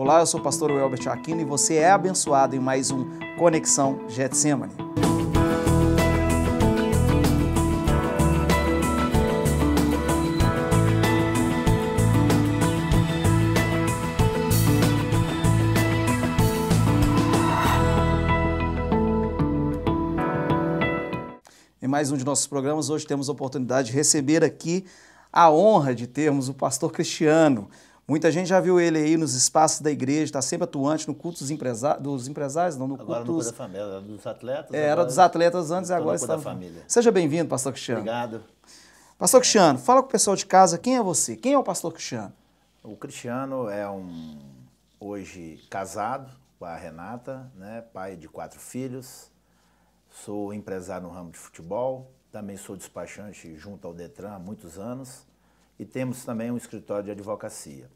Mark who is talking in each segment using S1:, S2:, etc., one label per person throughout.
S1: Olá, eu sou o pastor Welbert Aquino e você é abençoado em mais um Conexão Getsemane. Em mais um de nossos programas, hoje temos a oportunidade de receber aqui a honra de termos o pastor Cristiano. Muita gente já viu ele aí nos espaços da igreja, está sempre atuante no culto dos empresários, não, no culto
S2: agora no culto da família, era dos atletas.
S1: Era dos atletas antes e agora está
S2: da família.
S1: Seja bem-vindo, pastor Cristiano.
S2: Obrigado.
S1: Pastor Cristiano, fala com o pessoal de casa, quem é você? Quem é o pastor Cristiano?
S2: O Cristiano é hoje casado com a Renata, né, pai de 4 filhos. Sou empresário no ramo de futebol, também sou despachante junto ao Detran há muitos anos e temos também um escritório de advocacia.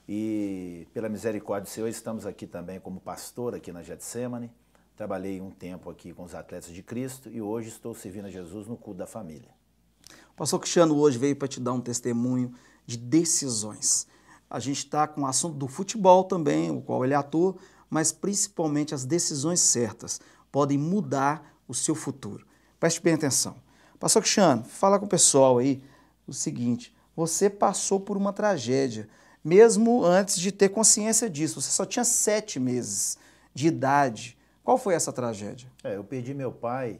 S2: E pela misericórdia do Senhor estamos aqui também como pastor aqui na Getsemane. Trabalhei um tempo aqui com os atletas de Cristo e hoje estou servindo a Jesus no culto da família.
S1: O pastor Cristiano hoje veio para te dar um testemunho de decisões. A gente está com o assunto do futebol também, o qual ele atua, mas principalmente as decisões certas podem mudar o seu futuro. Preste bem atenção. Pastor Cristiano, fala com o pessoal aí o seguinte, você passou por uma tragédia, mesmo antes de ter consciência disso. Você só tinha 7 meses de idade. Qual foi essa tragédia?
S2: Eu perdi meu pai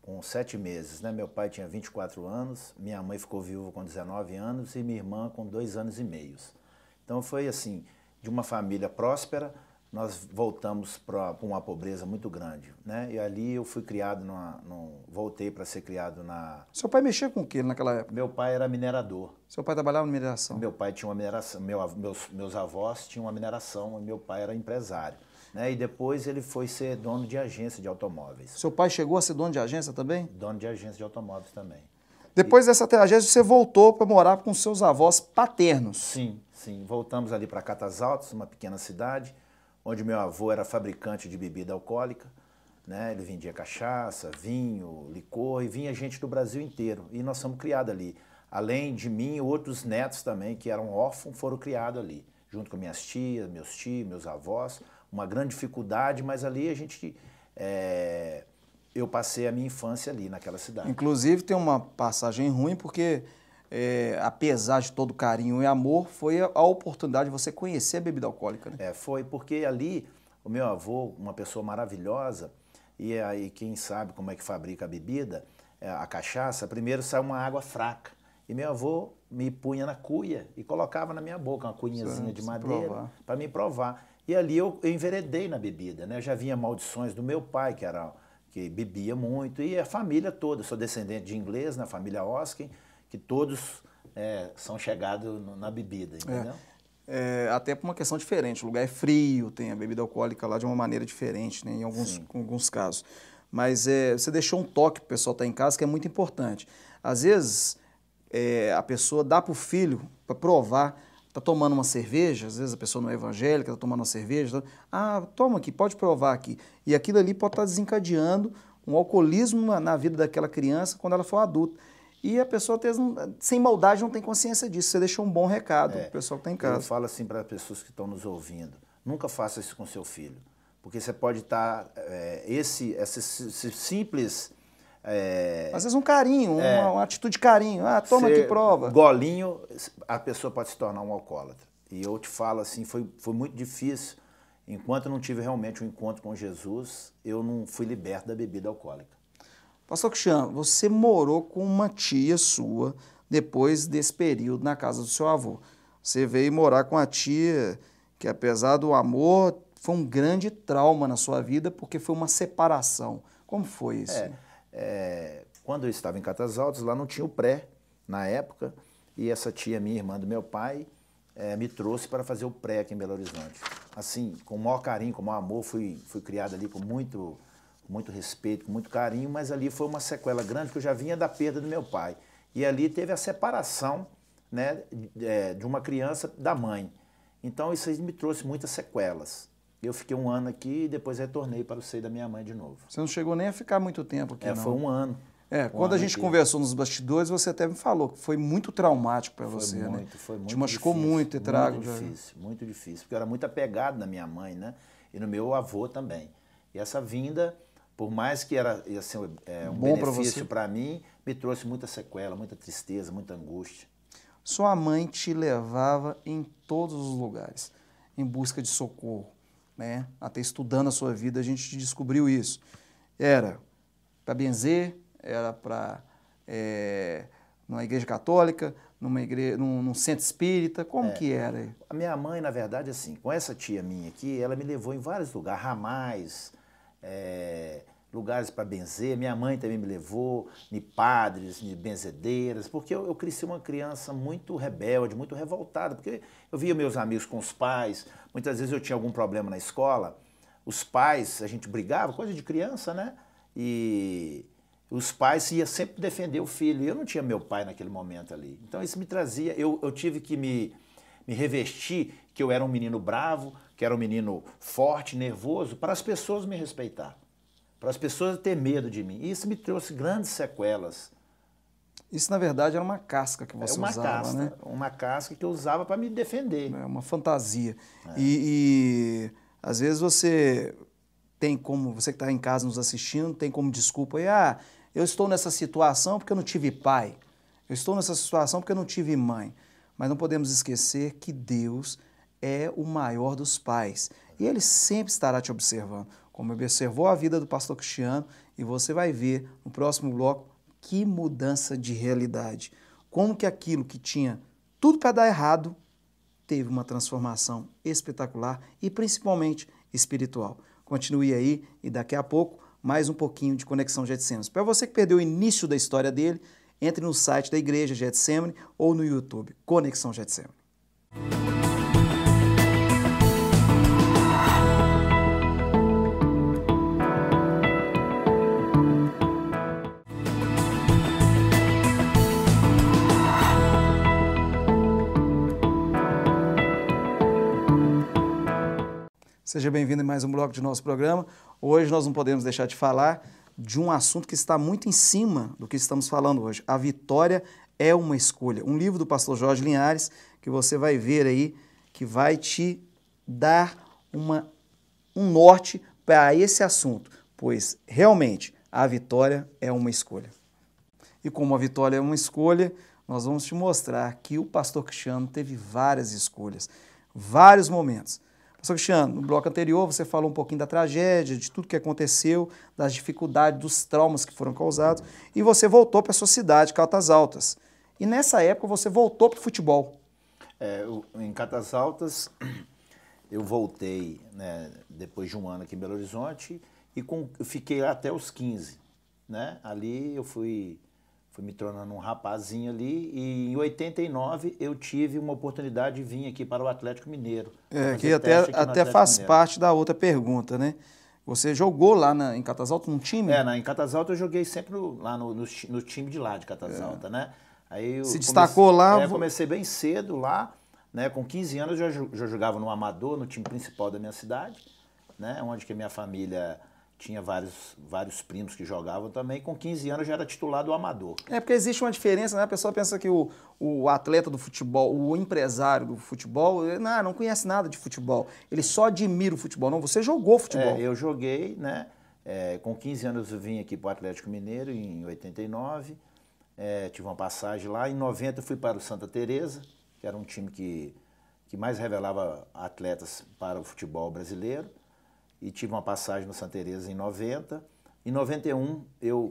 S2: com 7 meses, né? Meu pai tinha 24 anos, minha mãe ficou viúva com 19 anos e minha irmã com 2 anos e meio. Então foi assim, de uma família próspera, nós voltamos para uma pobreza muito grande, né? E ali eu fui criado, voltei para ser criado na...
S1: Seu pai mexia com o que naquela época?
S2: Meu pai era minerador.
S1: Seu pai trabalhava na mineração?
S2: Meu pai tinha uma mineração, meus avós tinham uma mineração e meu pai era empresário, né? E depois ele foi ser dono de agência de automóveis.
S1: Seu pai chegou a ser dono de agência também?
S2: Dono de agência de automóveis também.
S1: Depois dessa tragédia você voltou para morar com seus avós paternos?
S2: Sim, sim. Voltamos ali para Catas Altas, uma pequena cidade, onde meu avô era fabricante de bebida alcoólica, né? Ele vendia cachaça, vinho, licor e vinha gente do Brasil inteiro. E nós fomos criados ali. Além de mim, outros netos também, que eram órfãos, foram criados ali, junto com minhas tias, meus tios, meus avós. Uma grande dificuldade, mas ali eu passei a minha infância ali naquela cidade.
S1: Inclusive tem uma passagem ruim porque... apesar de todo carinho e amor, foi a oportunidade de você conhecer a bebida alcoólica, né?
S2: Foi porque ali o meu avô, uma pessoa maravilhosa, e aí quem sabe como é que fabrica a bebida, a cachaça, primeiro sai uma água fraca. E meu avô me punha na cuia e colocava na minha boca, uma cuinhazinha de madeira, para me provar. E ali eu enveredei na bebida, né? Eu já vinha maldições do meu pai, que bebia muito, e a família toda. Eu sou descendente de inglês, na família Oskin, que todos são chegados na bebida, entendeu?
S1: Até por uma questão diferente, o lugar é frio, tem a bebida alcoólica lá de uma maneira diferente, né, em alguns casos. Mas você deixou um toque para o pessoal estar em casa que é muito importante. Às vezes a pessoa dá para o filho para provar, está tomando uma cerveja, às vezes a pessoa não é evangélica, está tomando uma cerveja, toma aqui, pode provar aqui. E aquilo ali pode estar desencadeando um alcoolismo na vida daquela criança quando ela for adulta. E a pessoa, sem maldade, não tem consciência disso. Você deixou um bom recado para o pessoal que está em casa.
S2: Eu falo assim para as pessoas que estão nos ouvindo, nunca faça isso com seu filho. Porque você pode estar, esse simples...
S1: Às vezes um carinho, uma atitude de carinho. Toma aqui, prova.
S2: Golinho, a pessoa pode se tornar um alcoólatra. E eu te falo assim, foi muito difícil. Enquanto eu não tive realmente um encontro com Jesus, eu não fui liberto da bebida alcoólica.
S1: Pastor Cristiano, você morou com uma tia sua depois desse período na casa do seu avô. Você veio morar com a tia que, apesar do amor, foi um grande trauma na sua vida porque foi uma separação. Como foi isso?
S2: Quando eu estava em Catas Altas, lá não tinha o pré na época, e essa tia, minha irmã do meu pai, me trouxe para fazer o pré aqui em Belo Horizonte. Assim, com o maior carinho, com o maior amor, fui criado ali com muito respeito, com muito carinho, mas ali foi uma sequela grande que eu já vinha da perda do meu pai. E ali teve a separação, né, de uma criança da mãe. Então isso aí me trouxe muitas sequelas. Eu fiquei 1 ano aqui e depois retornei para o seio da minha mãe de novo.
S1: Você não chegou nem a ficar muito tempo aqui, não?
S2: Foi 1 ano.
S1: Quando a gente conversou nos bastidores, você até me falou que foi muito traumático para você, né?
S2: Foi muito
S1: Te machucou
S2: difícil,
S1: muito ter trago.
S2: Muito difícil, porque eu era muito apegado na minha mãe, né? E no meu avô também. E essa vinda, por mais que ia ser um benefício para mim, me trouxe muita sequela, muita tristeza, muita angústia.
S1: Sua mãe te levava em todos os lugares, em busca de socorro, né? Até estudando a sua vida, a gente descobriu isso. Era para benzer, era para numa igreja católica, num centro espírita, como que era?
S2: A minha mãe, na verdade, assim, com essa tia minha aqui, ela me levou em vários lugares, ramais, lugares para benzer. Minha mãe também me levou em padres, em benzedeiras, porque eu cresci uma criança muito rebelde, muito revoltada, porque eu via meus amigos com os pais, muitas vezes eu tinha algum problema na escola, os pais, a gente brigava, coisa de criança, né? E os pais iam sempre defender o filho, e eu não tinha meu pai naquele momento ali. Então isso me trazia, eu tive que me revestir que eu era um menino bravo, que era um menino forte, nervoso, para as pessoas me respeitar. Para as pessoas ter medo de mim. E isso me trouxe grandes sequelas.
S1: Isso, na verdade, era uma casca que você usava, né?
S2: Uma casca que eu usava para me defender.
S1: É uma fantasia. E às vezes você tem como, você que está em casa nos assistindo, tem como desculpa aí, eu estou nessa situação porque eu não tive pai. Eu estou nessa situação porque eu não tive mãe. Mas não podemos esquecer que Deus é o maior dos pais. E Ele sempre estará te observando, como observou a vida do pastor Cristiano, e você vai ver no próximo bloco que mudança de realidade. Como que aquilo que tinha tudo para dar errado, teve uma transformação espetacular e principalmente espiritual. Continue aí e daqui a pouco mais um pouquinho de Conexão Getsemane. Para você que perdeu o início da história dele, entre no site da Igreja Getsemane ou no YouTube, Conexão Getsemane. Seja bem-vindo em mais um bloco de nosso programa. Hoje nós não podemos deixar de falar de um assunto que está muito em cima do que estamos falando hoje. A vitória é uma escolha. Um livro do pastor Jorge Linhares, que você vai ver aí, que vai te dar um norte para esse assunto, pois realmente a vitória é uma escolha. E como a vitória é uma escolha, nós vamos te mostrar que o pastor Cristiano teve várias escolhas, vários momentos. Pastor Cristiano, no bloco anterior você falou um pouquinho da tragédia, de tudo que aconteceu, das dificuldades, dos traumas que foram causados, e você voltou para a sua cidade, Caldas Altas. E nessa época você voltou para o futebol.
S2: Em Caldas Altas, eu voltei, né, depois de um ano aqui em Belo Horizonte, e eu fiquei lá até os 15. Né? Ali eu fui me tornando um rapazinho ali, e em 89 eu tive uma oportunidade de vir aqui para o Atlético Mineiro.
S1: Que até faz parte da outra pergunta, né? Você jogou lá em Caldas Altas num time?
S2: Em Caldas Altas eu joguei sempre lá no time de lá de Caldas Altas, né? Aí
S1: se destacou lá?
S2: Eu comecei bem cedo lá, né? Com 15 anos eu já jogava no Amador, no time principal da minha cidade, né? Onde que a minha família tinha vários primos que jogavam também. Com 15 anos eu já era titular do Amador.
S1: Porque existe uma diferença, né? A pessoa pensa que o atleta do futebol, o empresário do futebol, não conhece nada de futebol. Ele só admira o futebol. Não, você jogou futebol.
S2: Eu joguei, né? Com 15 anos eu vim aqui para o Atlético Mineiro, em 89. Tive uma passagem lá. Em 90 eu fui para o Santa Teresa, que era um time que mais revelava atletas para o futebol brasileiro. E tive uma passagem no Santa Teresa em 90. Em 91,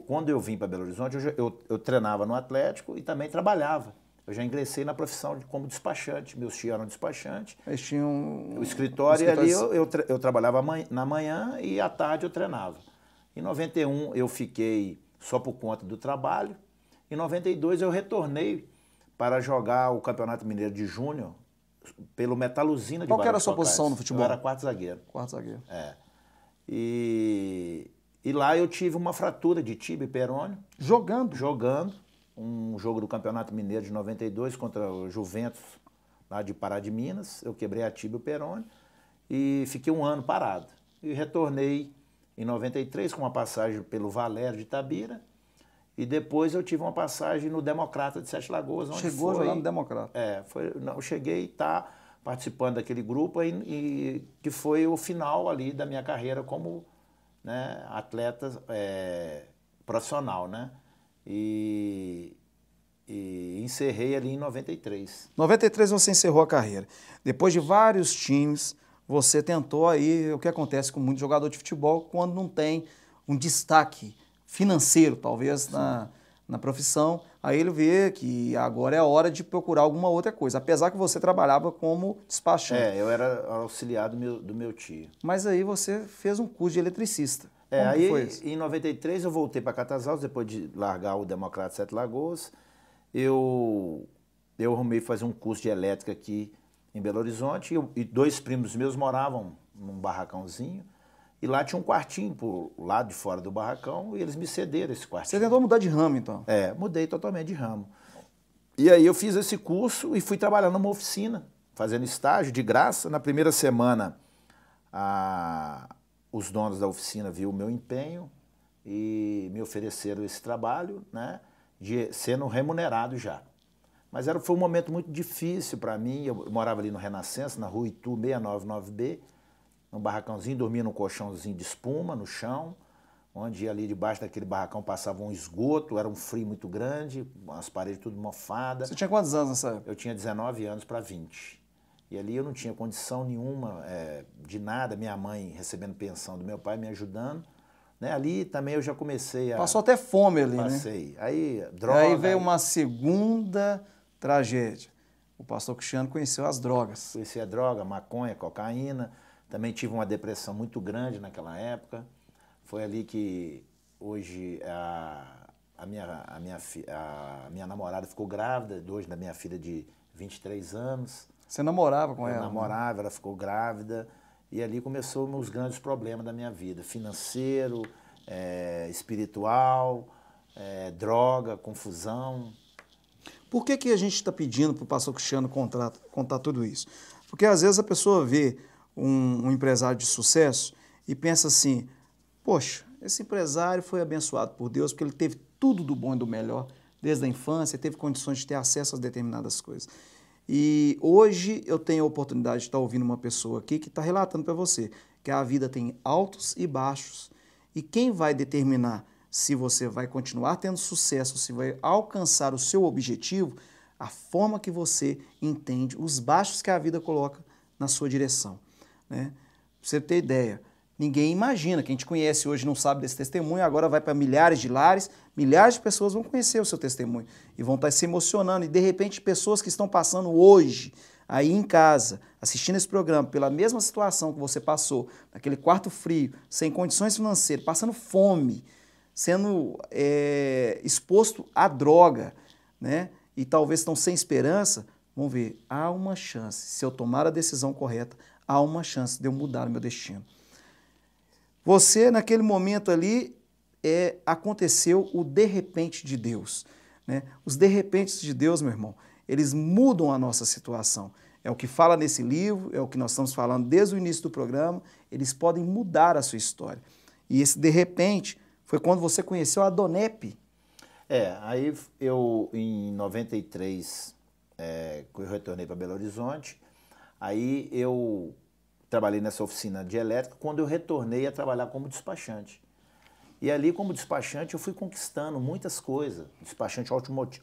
S2: quando eu vim para Belo Horizonte, eu treinava no Atlético e também trabalhava. Eu já ingressei na profissão como despachante. Meus tios eram despachantes.
S1: Eles tinham
S2: o escritório, e ali eu trabalhava na manhã e à tarde eu treinava. Em 91 eu fiquei só por conta do trabalho. Em 92 eu retornei para jogar o Campeonato Mineiro de Júnior pelo Metaluzina de Barra.
S1: Qual era a sua posição no futebol?
S2: Eu era quarto zagueiro.
S1: Quarto zagueiro.
S2: E lá eu tive uma fratura de tíbia e perônio.
S1: Jogando?
S2: Jogando. Um jogo do Campeonato Mineiro de 92 contra o Juventus, lá de Pará de Minas. Eu quebrei a tíbia e o perônio e fiquei um ano parado. E retornei em 93 com uma passagem pelo Valério de Itabira. E depois eu tive uma passagem no Democrata de Sete Lagoas. Onde
S1: Chegou a jogar no Democrata.
S2: Eu cheguei a estar participando daquele grupo e que foi o final ali da minha carreira como, né, atleta profissional, né? E encerrei ali em 93.
S1: 93 você encerrou a carreira. Depois de vários times, você tentou aí o que acontece com muito jogador de futebol quando não tem um destaque financeiro, talvez, na profissão. Aí ele vê que agora é a hora de procurar alguma outra coisa, apesar que você trabalhava como despachante.
S2: Eu era auxiliar do meu tio.
S1: Mas aí você fez um curso de eletricista. Como que foi isso?
S2: Em 93 eu voltei para Catazaus, depois de largar o Democrata de Sete Lagoas. Eu arrumei fazer um curso de elétrica aqui em Belo Horizonte e 2 primos meus moravam num barracãozinho e lá tinha um quartinho por lado de fora do barracão e eles me cederam esse quartinho.
S1: Você tentou mudar de ramo, então?
S2: Mudei totalmente de ramo. E aí eu fiz esse curso e fui trabalhar numa oficina, fazendo estágio de graça. Na primeira semana, os donos da oficina viram o meu empenho e me ofereceram esse trabalho, né, de sendo remunerado já. Mas foi um momento muito difícil para mim. Eu morava ali no Renascença, na rua Itu 699B, num barracãozinho, dormia num colchãozinho de espuma no chão, onde ali debaixo daquele barracão passava um esgoto, era um frio muito grande, as paredes tudo mofadas.
S1: Você tinha quantos anos nessa época?
S2: Eu tinha 19 anos para 20. E ali eu não tinha condição nenhuma de nada, minha mãe recebendo pensão do meu pai, me ajudando. Né? Ali também eu já comecei a...
S1: Passou até fome ali,
S2: Passei.
S1: né?
S2: Aí, droga...
S1: Aí veio uma segunda tragédia. O pastor Cristiano conheceu as drogas.
S2: Conheci a droga, maconha, cocaína. Também tive uma depressão muito grande naquela época. Foi ali que hoje a minha namorada ficou grávida, hoje da minha filha de 23 anos.
S1: Você namorava com ela?
S2: Eu namorava, ela ficou grávida. E ali começou os grandes problemas da minha vida. Financeiro, espiritual, droga, confusão.
S1: Por que a gente está pedindo para o pastor Cristiano contar tudo isso? Porque às vezes a pessoa vê um empresário de sucesso e pensa assim, poxa, esse empresário foi abençoado por Deus porque ele teve tudo do bom e do melhor desde a infância, teve condições de ter acesso a determinadas coisas. E hoje eu tenho a oportunidade de estar ouvindo uma pessoa aqui que está relatando para você que a vida tem altos e baixos. E quem vai determinar se você vai continuar tendo sucesso, se vai alcançar o seu objetivo, a forma que você entende os baixos que a vida coloca na sua direção. Né? Pra você ter ideia, ninguém imagina, quem te conhece hoje não sabe desse testemunho, agora vai para milhares de lares, milhares de pessoas vão conhecer o seu testemunho e vão estar se emocionando. E de repente pessoas que estão passando hoje aí em casa, assistindo esse programa, pela mesma situação que você passou, naquele quarto frio, sem condições financeiras, passando fome, sendo exposto à droga, né? E talvez estão sem esperança, vão ver, há uma chance, se eu tomar a decisão correta, há uma chance de eu mudar o meu destino. Você, naquele momento ali, aconteceu o de repente de Deus. Né? Os de repentes de Deus, meu irmão, eles mudam a nossa situação. É o que fala nesse livro, é o que nós estamos falando desde o início do programa, eles podem mudar a sua história. E esse de repente foi quando você conheceu a Donep.
S2: Aí eu, em 93, eu retornei para Belo Horizonte, aí eu trabalhei nessa oficina de elétrica, quando eu retornei a trabalhar como despachante. E ali, como despachante, eu fui conquistando muitas coisas, despachante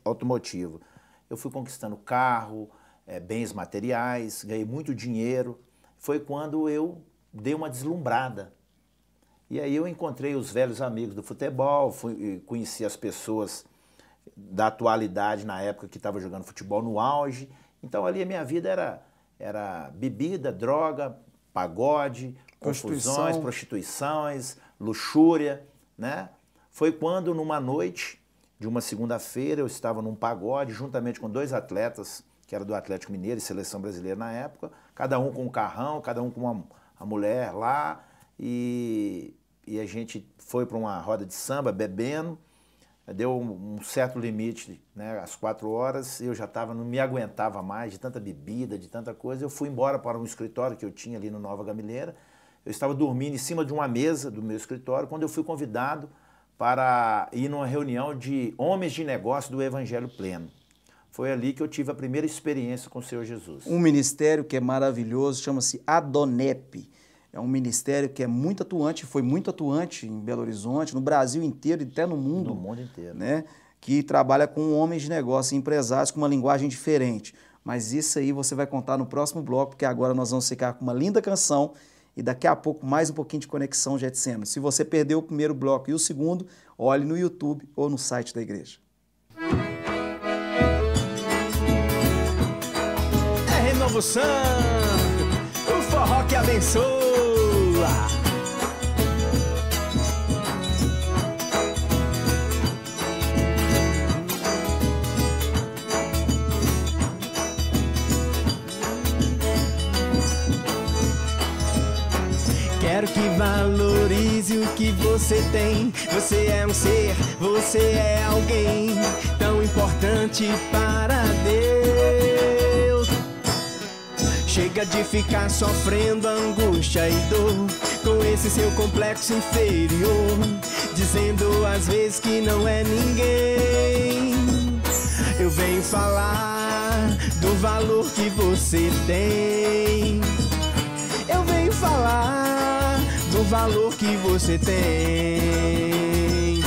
S2: automotivo. Eu fui conquistando carro, bens materiais, ganhei muito dinheiro. Foi quando eu dei uma deslumbrada. E aí eu encontrei os velhos amigos do futebol, conheci as pessoas da atualidade na época que estavam jogando futebol no auge. Então ali a minha vida era bebida, droga, pagode, confusões, prostituições, luxúria, né? Foi quando numa noite de uma segunda-feira eu estava num pagode juntamente com 2 atletas, que eram do Atlético Mineiro e Seleção Brasileira na época, cada um com um carrão, cada um com uma mulher lá, e a gente foi para uma roda de samba bebendo, deu um certo limite, né, às 4 horas, eu já não me aguentava mais de tanta bebida, de tanta coisa, eu fui embora para um escritório que eu tinha ali no Nova Gamileira, eu estava dormindo em cima de uma mesa do meu escritório, quando eu fui convidado para ir numa reunião de homens de negócio do Evangelho Pleno. Foi ali que eu tive a primeira experiência com o Senhor Jesus.
S1: Um ministério que é maravilhoso, chama-se Adonep. É um ministério que é muito atuante, foi muito atuante em Belo Horizonte, no Brasil inteiro e até no mundo.
S2: No mundo inteiro.
S1: Né? Que trabalha com homens de negócio, empresários com uma linguagem diferente. Mas isso aí você vai contar no próximo bloco, porque agora nós vamos ficar com uma linda canção e daqui a pouco mais um pouquinho de Conexão Getsemane. Se você perdeu o primeiro bloco e o segundo, olhe no YouTube ou no site da igreja.
S3: É Renovo Santo, o forró que abençoa. Quero que valorize o que você tem. Você é um ser, você é alguém tão importante para Deus. Chega de ficar sofrendo angústia e dor com esse seu complexo inferior, dizendo às vezes que não é ninguém. Eu venho falar do valor que você tem. Eu venho falar do valor que você tem.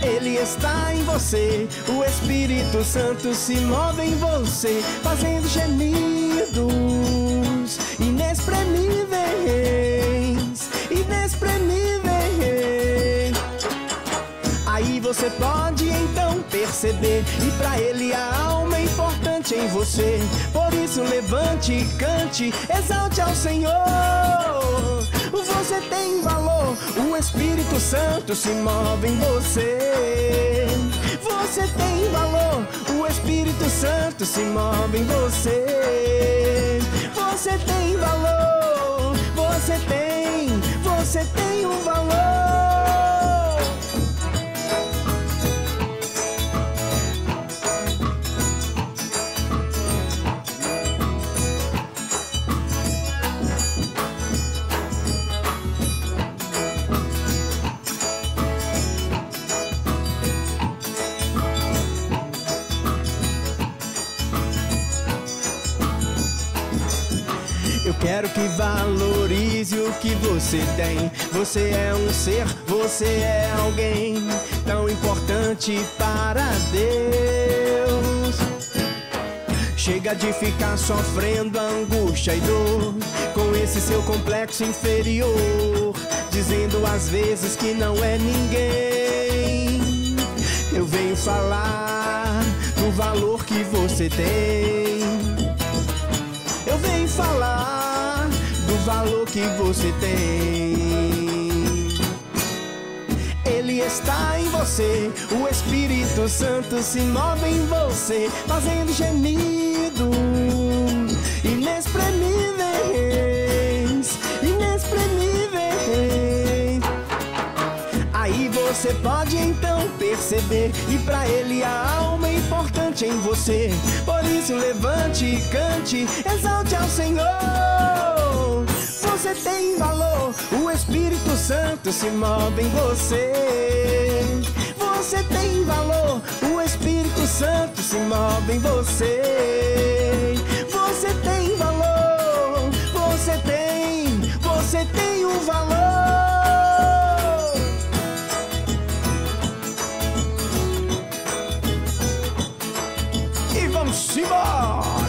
S3: Ele está em você, o Espírito Santo se move em você, fazendo gemidos inexprimíveis, inexprimíveis. Aí você pode então perceber, e pra ele a alma é importante em você. Por isso levante e cante, exalte ao Senhor. Você tem valor, o Espírito Santo se move em você. Você tem valor, o Espírito Santo se move em você. Você tem valor, você tem um valor. Quero que valorize o que você tem. Você é um ser, você é alguém tão importante para Deus. Chega de ficar sofrendo angústia e dor com esse seu complexo inferior, dizendo às vezes que não é ninguém. Eu venho falar do valor que você tem. Eu venho falar do valor que você tem. Ele está em você, o Espírito Santo se move em você, fazendo gemidos inexprimíveis, inexprimíveis. Aí você pode então perceber, e pra ele a alma é importante em você. Por isso levante e cante, exalte ao Senhor. Você tem valor, o Espírito Santo se move em você. Você tem valor, o Espírito Santo se move em você. Você tem valor, você tem um valor. E vamos embora!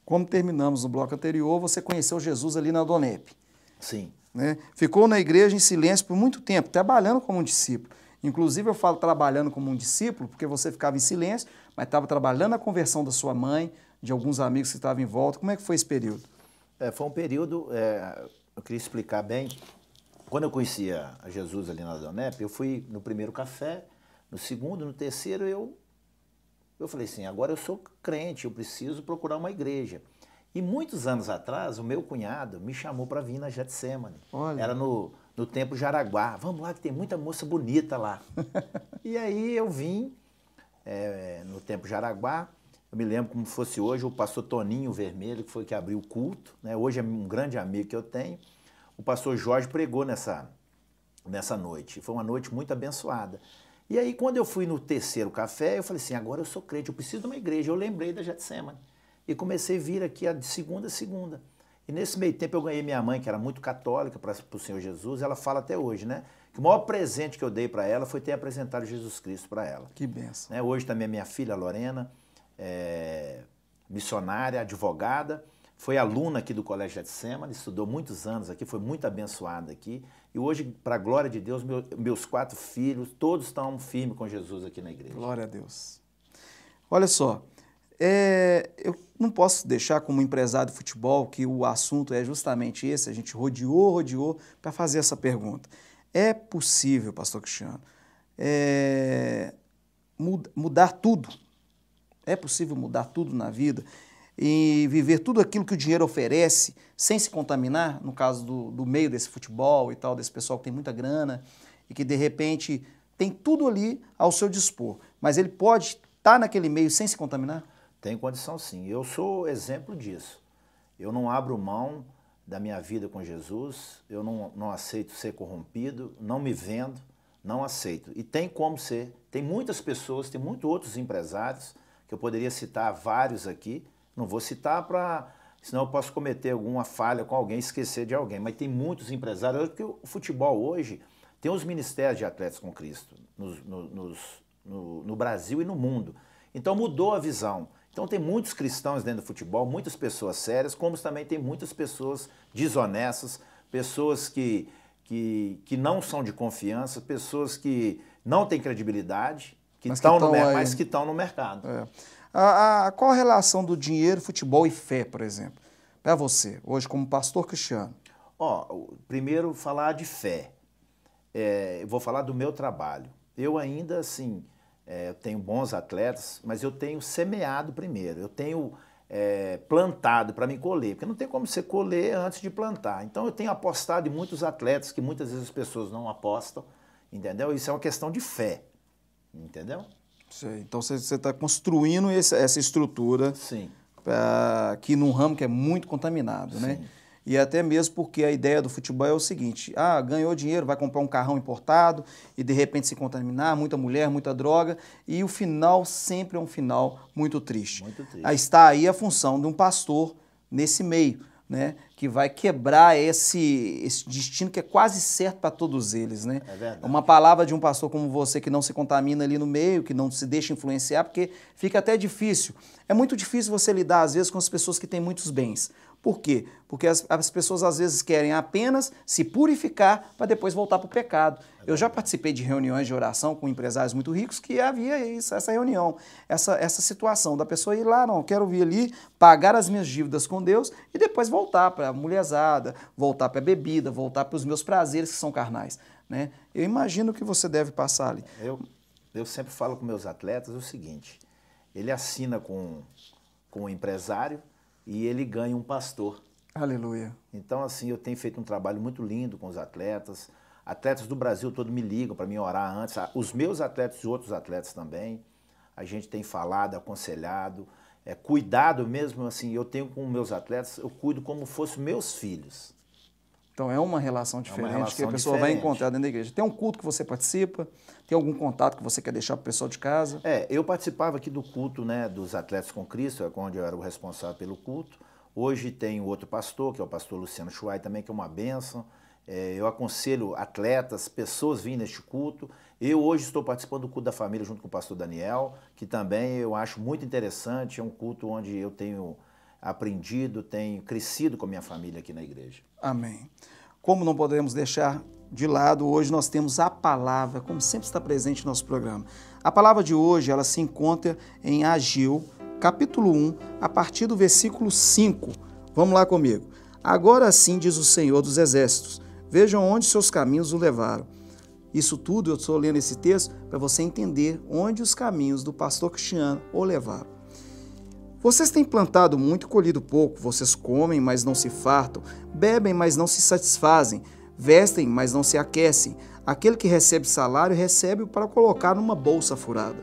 S1: Como terminamos no bloco anterior, você conheceu Jesus ali na Adonep.
S2: Sim.
S1: Né? Ficou na igreja em silêncio por muito tempo, trabalhando como um discípulo. Inclusive, eu falo trabalhando como um discípulo, porque você ficava em silêncio, mas estava trabalhando a conversão da sua mãe, de alguns amigos que estavam em volta. Como é que foi esse período?
S2: Foi um período, eu queria explicar bem. Quando eu conhecia a Jesus ali na Donep, eu fui no primeiro café, no segundo, no terceiro, eu falei assim, agora eu sou crente, eu preciso procurar uma igreja. E muitos anos atrás, o meu cunhado me chamou para vir na Getsemane.
S1: Olha.
S2: Era no Templo Jaraguá. Vamos lá que tem muita moça bonita lá. E aí eu vim no Templo Jaraguá. Eu me lembro como fosse hoje, o pastor Toninho Vermelho, que foi que abriu o culto, né? Hoje é um grande amigo que eu tenho. O pastor Jorge pregou nessa noite. Foi uma noite muito abençoada. E aí, quando eu fui no terceiro café, eu falei assim, agora eu sou crente, eu preciso de uma igreja. Eu lembrei da Getsemane. E comecei a vir aqui de segunda a segunda. E nesse meio tempo eu ganhei minha mãe, que era muito católica, para o Senhor Jesus. Ela fala até hoje, né? Que o maior presente que eu dei para ela foi ter apresentado Jesus Cristo para ela.
S1: Que bênção.
S2: Né? Hoje também a minha filha, Lorena, missionária, advogada, foi aluna aqui do Colégio Getsemane, estudou muitos anos aqui, foi muito abençoada aqui. E hoje, para a glória de Deus, meus 4 filhos, todos estão firmes com Jesus aqui na igreja.
S1: Glória a Deus. Olha só, eu não posso deixar como empresário de futebol, que o assunto é justamente esse, a gente rodeou para fazer essa pergunta. É possível, pastor Cristiano, mudar tudo? É possível mudar tudo na vida e viver tudo aquilo que o dinheiro oferece sem se contaminar, no caso do meio desse futebol e tal, desse pessoal que tem muita grana e que de repente tem tudo ali ao seu dispor, mas ele pode estar naquele meio sem se contaminar?
S2: Tem condição sim, eu sou exemplo disso. Eu não abro mão da minha vida com Jesus, eu não aceito ser corrompido, não me vendo, não aceito. E tem como ser, tem muitas pessoas, tem muitos outros empresários, que eu poderia citar vários aqui, não vou citar senão eu posso cometer alguma falha com alguém, esquecer de alguém, mas tem muitos empresários, porque o futebol hoje tem os ministérios de atletas com Cristo no Brasil e no mundo. Então mudou a visão. Então tem muitos cristãos dentro do futebol, muitas pessoas sérias, como também tem muitas pessoas desonestas, pessoas que não são de confiança, pessoas que não têm credibilidade, mas que estão no mercado.
S1: Qual a relação do dinheiro, futebol e fé, por exemplo? Para você, hoje como pastor Cristiano.
S2: Primeiro falar de fé. Eu vou falar do meu trabalho. Eu ainda, assim, tenho bons atletas, mas eu tenho semeado primeiro. Eu tenho plantado para me colher, porque não tem como você colher antes de plantar. Então eu tenho apostado em muitos atletas que muitas vezes as pessoas não apostam, entendeu? Isso é uma questão de fé. Entendeu?
S1: Sei. Então você está construindo essa estrutura.
S2: Sim.
S1: Aqui num ramo que é muito contaminado,
S2: Sim.
S1: né? E até mesmo porque a ideia do futebol é o seguinte, ganhou dinheiro, vai comprar um carrão importado e de repente se contaminar, muita mulher, muita droga, e o final sempre é um final muito triste.
S2: Muito triste.
S1: Aí está aí a função de um pastor nesse meio, né? Que vai quebrar esse destino que é quase certo para todos eles, né?
S2: É verdade.
S1: Uma palavra de um pastor como você que não se contamina ali no meio, que não se deixa influenciar, porque fica até difícil. É muito difícil você lidar, às vezes, com as pessoas que têm muitos bens. Por quê? Porque as pessoas, às vezes, querem apenas se purificar para depois voltar para o pecado. Eu já participei de reuniões de oração com empresários muito ricos que havia essa reunião, essa situação da pessoa ir lá, não, quero vir ali, pagar as minhas dívidas com Deus e depois voltar para a mulherzada, voltar para a bebida, voltar para os meus prazeres que são carnais, né? Eu imagino que você deve passar ali.
S2: Eu sempre falo com meus atletas o seguinte, ele assina com o empresário e ele ganha um pastor.
S1: Aleluia.
S2: Então, assim, eu tenho feito um trabalho muito lindo com os atletas. Atletas do Brasil todo me ligam para me orar antes. Os meus atletas e outros atletas também. A gente tem falado, aconselhado, cuidado mesmo, assim, eu tenho com meus atletas, eu cuido como fosse meus filhos.
S1: Então é uma relação diferente
S2: relação
S1: que a pessoa
S2: diferente.
S1: vai encontrar dentro da igreja. Tem um culto que você participa? Tem algum contato que você quer deixar para o pessoal de casa?
S2: Eu participava aqui do culto, né, dos Atletas com Cristo, onde eu era o responsável pelo culto. Hoje tem outro pastor, que é o pastor Luciano Chuai, também, que é uma bênção. Eu aconselho atletas, pessoas virem neste culto. Eu hoje estou participando do culto da família junto com o pastor Daniel, que também eu acho muito interessante. É um culto onde eu tenho aprendido, tenho crescido com a minha família aqui na igreja.
S1: Amém. Como não podemos deixar de lado, hoje nós temos a palavra, como sempre está presente no nosso programa. A palavra de hoje, ela se encontra em Ageu, capítulo 1, a partir do versículo 5. Vamos lá comigo. Agora sim diz o Senhor dos Exércitos, vejam onde seus caminhos o levaram. Isso tudo, eu estou lendo esse texto para você entender onde os caminhos do pastor Cristiano o levaram. Vocês têm plantado muito e colhido pouco, vocês comem, mas não se fartam, bebem, mas não se satisfazem, vestem, mas não se aquecem. Aquele que recebe salário, recebe-o para colocar numa bolsa furada.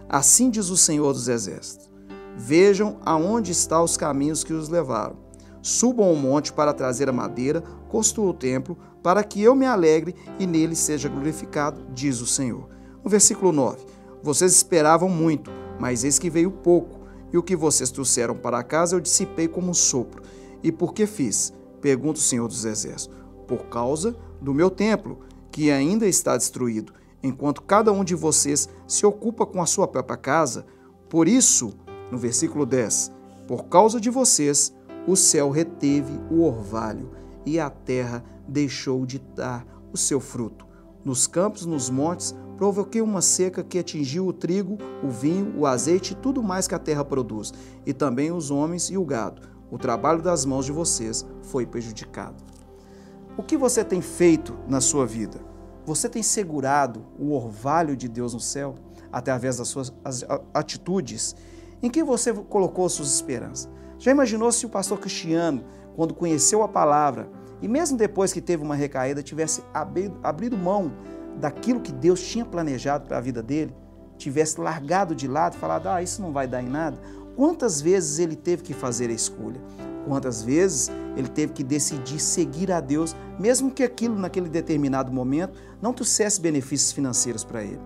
S1: Assim diz o Senhor dos Exércitos. Vejam aonde estão os caminhos que os levaram. Subam ao monte para trazer a madeira, construam o templo, para que eu me alegre e nele seja glorificado, diz o Senhor. No versículo 9. Vocês esperavam muito, mas eis que veio pouco, e o que vocês trouxeram para casa eu dissipei como um sopro. E por que fiz? Pergunta o Senhor dos Exércitos. Por causa do meu templo, que ainda está destruído, enquanto cada um de vocês se ocupa com a sua própria casa. Por isso, no versículo 10, por causa de vocês, o céu reteve o orvalho e a terra deixou de dar o seu fruto. Nos campos, nos montes, provoquei uma seca que atingiu o trigo, o vinho, o azeite e tudo mais que a terra produz, e também os homens e o gado. O trabalho das mãos de vocês foi prejudicado. O que você tem feito na sua vida? Você tem segurado o orvalho de Deus no céu através das suas atitudes? Em que você colocou suas esperanças? Já imaginou se o pastor Cristiano, quando conheceu a palavra, e mesmo depois que teve uma recaída, tivesse abrido mão daquilo que Deus tinha planejado para a vida dele, tivesse largado de lado e falado, isso não vai dar em nada? Quantas vezes ele teve que fazer a escolha? Quantas vezes ele teve que decidir seguir a Deus, mesmo que aquilo naquele determinado momento não trouxesse benefícios financeiros para ele?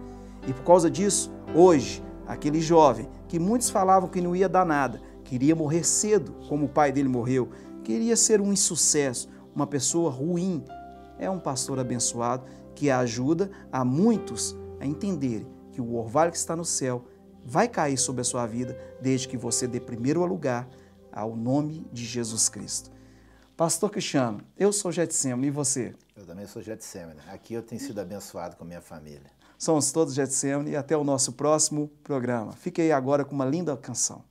S1: E por causa disso, hoje, aquele jovem que muitos falavam que não ia dar nada, queria morrer cedo, como o pai dele morreu, queria ser um insucesso, uma pessoa ruim, é um pastor abençoado que ajuda a muitos a entenderem que o orvalho que está no céu vai cair sobre a sua vida desde que você dê primeiro lugar ao nome de Jesus Cristo. Pastor Cristiano, eu sou Getsemane, e você?
S2: Eu também sou Getsemane. Aqui eu tenho sido abençoado com a minha família.
S1: Somos todos Getsemane e até o nosso próximo programa. Fique aí agora com uma linda canção.